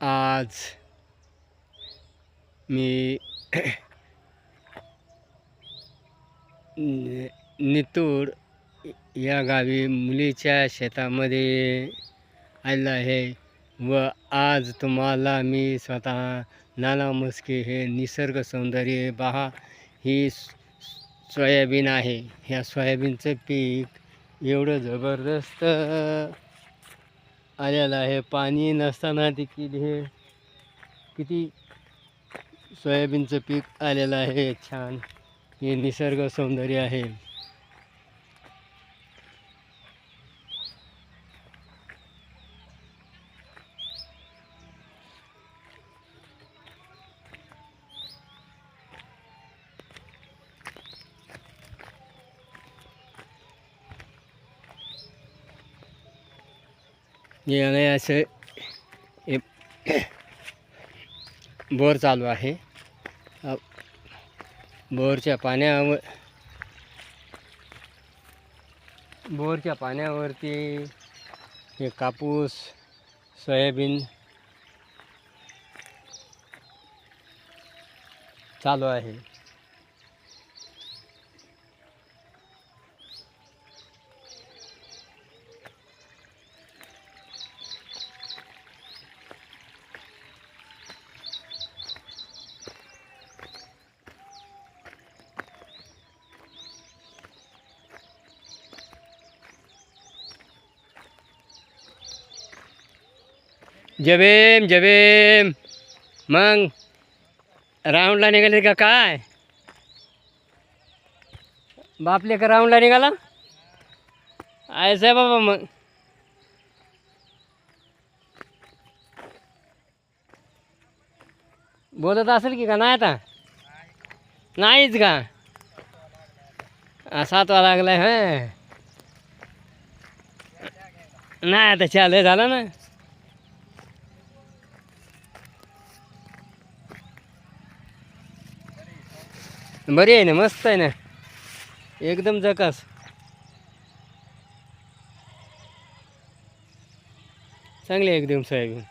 आज मी नितूर या गावी मुलीच्या शेतामध्ये आलेलो आहे व आज तुम्हाला मी स्वतः नाना मुस्की हे निसर्ग सौंदर्य पहा. ही सोयाबीन आहे. ह्या सोयाबीनचं पीक एवढं जबरदस्त आलेलं आहे. पाणी नसताना देखील हे किती सोयाबीनचं पीक आलेलं आहे. छान हे निसर्ग सौंदर्य आहे. हे असं बोर चालू आहे. बोरच्या पाण्यावरती हे कापूस सोयाबीन चालू आहे. जबेम मग राऊंडला निघाले का काय? बापले का राऊंडला निघाला आहे बाबा. मग बोलत असेल की का नाही? आता नाहीच का? 7 वाजता लागलाय. हां नाही आता चालू झालं ना. बरी आहे ना, मस्त आहे ना, एकदम जकास. चांगली आहे एकदम सोयाबीन.